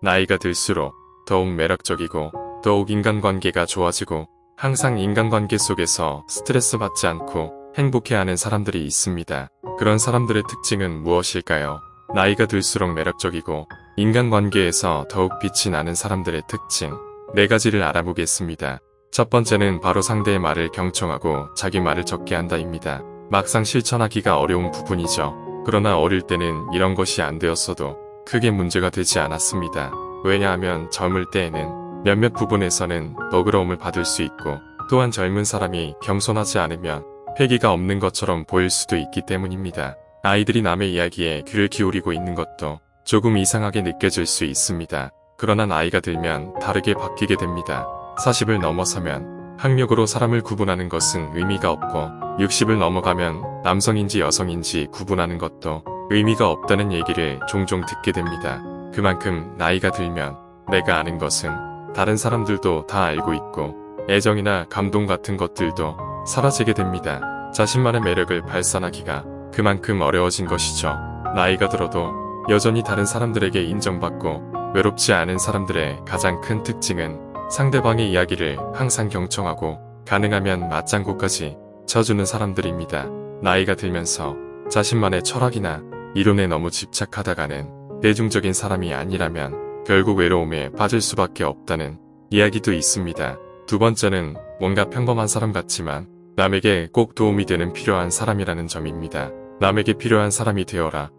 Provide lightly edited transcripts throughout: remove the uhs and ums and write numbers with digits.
나이가 들수록 더욱 매력적이고 더욱 인간관계가 좋아지고 항상 인간관계 속에서 스트레스 받지 않고 행복해하는 사람들이 있습니다. 그런 사람들의 특징은 무엇일까요? 나이가 들수록 매력적이고 인간관계에서 더욱 빛이 나는 사람들의 특징 4가지를 알아보겠습니다. 첫 번째는 바로 상대의 말을 경청하고 자기 말을 적게 한다입니다. 막상 실천하기가 어려운 부분이죠. 그러나 어릴 때는 이런 것이 안 되었어도 크게 문제가 되지 않았습니다. 왜냐하면 젊을 때에는 몇몇 부분에서는 너그러움을 받을 수 있고 또한 젊은 사람이 겸손하지 않으면 패기가 없는 것처럼 보일 수도 있기 때문입니다. 아이들이 남의 이야기에 귀를 기울이고 있는 것도 조금 이상하게 느껴질 수 있습니다. 그러나 나이가 들면 다르게 바뀌게 됩니다. 40을 넘어서면 학력으로 사람을 구분하는 것은 의미가 없고 60을 넘어가면 남성인지 여성인지 구분하는 것도 의미가 없다는 얘기를 종종 듣게 됩니다. 그만큼 나이가 들면 내가 아는 것은 다른 사람들도 다 알고 있고 애정이나 감동 같은 것들도 사라지게 됩니다. 자신만의 매력을 발산하기가 그만큼 어려워진 것이죠. 나이가 들어도 여전히 다른 사람들에게 인정받고 외롭지 않은 사람들의 가장 큰 특징은 상대방의 이야기를 항상 경청하고 가능하면 맞장구까지 쳐주는 사람들입니다. 나이가 들면서 자신만의 철학이나 이론에 너무 집착하다가는 대중적인 사람이 아니라면 결국 외로움에 빠질 수밖에 없다는 이야기도 있습니다. 두 번째는 뭔가 평범한 사람 같지만 남에게 꼭 도움이 되는 필요한 사람이라는 점입니다. 남에게 필요한 사람이 되어라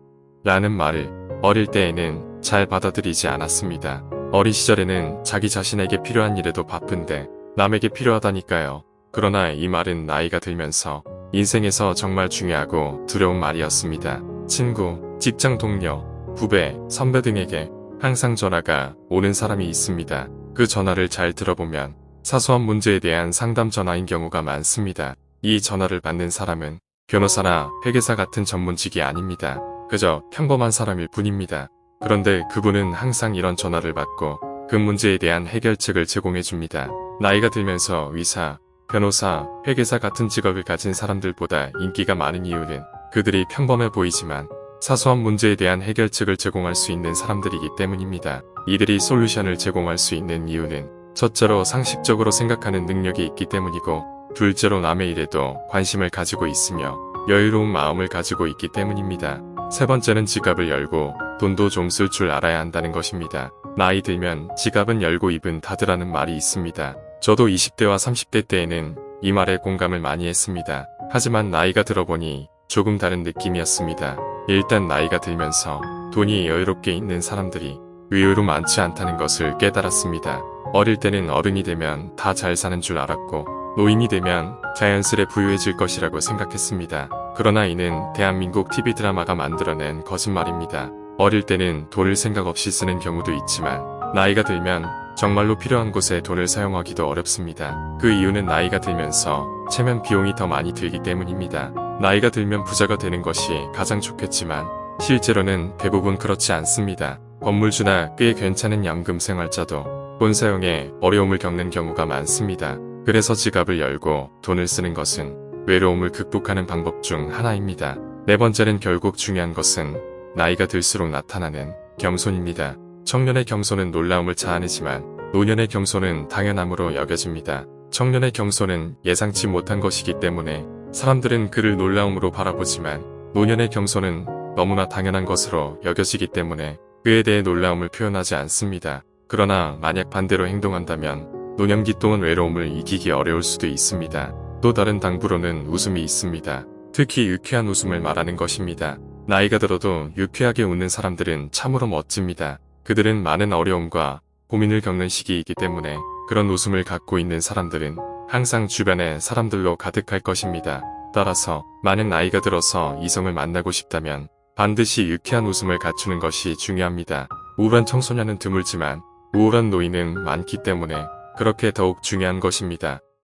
라는 말을 어릴 때에는 잘 받아들이지 않았습니다. 어린 시절에는 자기 자신에게 필요한 일에도 바쁜데 남에게 필요하다니까요. 그러나 이 말은 나이가 들면서 인생에서 정말 중요하고 두려운 말이었습니다. 친구, 직장 동료, 후배, 선배 등에게 항상 전화가 오는 사람이 있습니다. 그 전화를 잘 들어보면 사소한 문제에 대한 상담 전화인 경우가 많습니다. 이 전화를 받는 사람은 변호사나 회계사 같은 전문직이 아닙니다. 그저 평범한 사람일 뿐입니다. 그런데 그분은 항상 이런 전화를 받고 그 문제에 대한 해결책을 제공해줍니다. 나이가 들면서 의사, 변호사, 회계사 같은 직업을 가진 사람들보다 인기가 많은 이유는 그들이 평범해 보이지만 사소한 문제에 대한 해결책을 제공할 수 있는 사람들이기 때문입니다. 이들이 솔루션을 제공할 수 있는 이유는 첫째로 상식적으로 생각하는 능력이 있기 때문이고 둘째로 남의 일에도 관심을 가지고 있으며 여유로운 마음을 가지고 있기 때문입니다. 세 번째는 지갑을 열고 돈도 좀 쓸 줄 알아야 한다는 것입니다. 나이 들면 지갑은 열고 입은 닫으라는 말이 있습니다. 저도 20대와 30대 때에는 이 말에 공감을 많이 했습니다. 하지만 나이가 들어보니 조금 다른 느낌이었습니다. 일단 나이가 들면서 돈이 여유롭게 있는 사람들이 의외로 많지 않다는 것을 깨달았습니다. 어릴 때는 어른이 되면 다 잘 사는 줄 알았고 노인이 되면 자연스레 부유해질 것이라고 생각했습니다. 그러나 이는 대한민국 TV 드라마가 만들어낸 거짓말입니다. 어릴 때는 돈을 생각 없이 쓰는 경우도 있지만 나이가 들면 정말로 필요한 곳에 돈을 사용하기도 어렵습니다. 그 이유는 나이가 들면서 체면 비용이 더 많이 들기 때문입니다. 나이가 들면 부자가 되는 것이 가장 좋겠지만 실제로는 대부분 그렇지 않습니다. 건물주나 꽤 괜찮은 연금생활자도 돈 사용에 어려움을 겪는 경우가 많습니다. 그래서 지갑을 열고 돈을 쓰는 것은 외로움을 극복하는 방법 중 하나입니다. 네 번째는 결국 중요한 것은 나이가 들수록 나타나는 겸손입니다. 청년의 겸손은 놀라움을 자아내지만 노년의 겸손은 당연함으로 여겨집니다. 청년의 겸손은 예상치 못한 것이기 때문에 사람들은 그를 놀라움으로 바라보지만 노년의 겸손은 너무나 당연한 것으로 여겨지기 때문에 그에 대해 놀라움을 표현하지 않습니다. 그러나 만약 반대로 행동한다면 노년기 동안 외로움을 이기기 어려울 수도 있습니다. 또 다른 당부로는 웃음이 있습니다. 특히 유쾌한 웃음을 말하는 것입니다. 나이가 들어도 유쾌하게 웃는 사람들은 참으로 멋집니다. 그들은 많은 어려움과 고민을 겪는 시기이기 때문에 그런 웃음을 갖고 있는 사람들은 항상 주변에 사람들로 가득할 것입니다. 따라서 만약 나이가 들어서 이성을 만나고 싶다면 반드시 유쾌한 웃음을 갖추는 것이 중요합니다. 우울한 청소년은 드물지만 우울한 노인은 많기 때문에 그렇게 더욱 중요한 것입니다.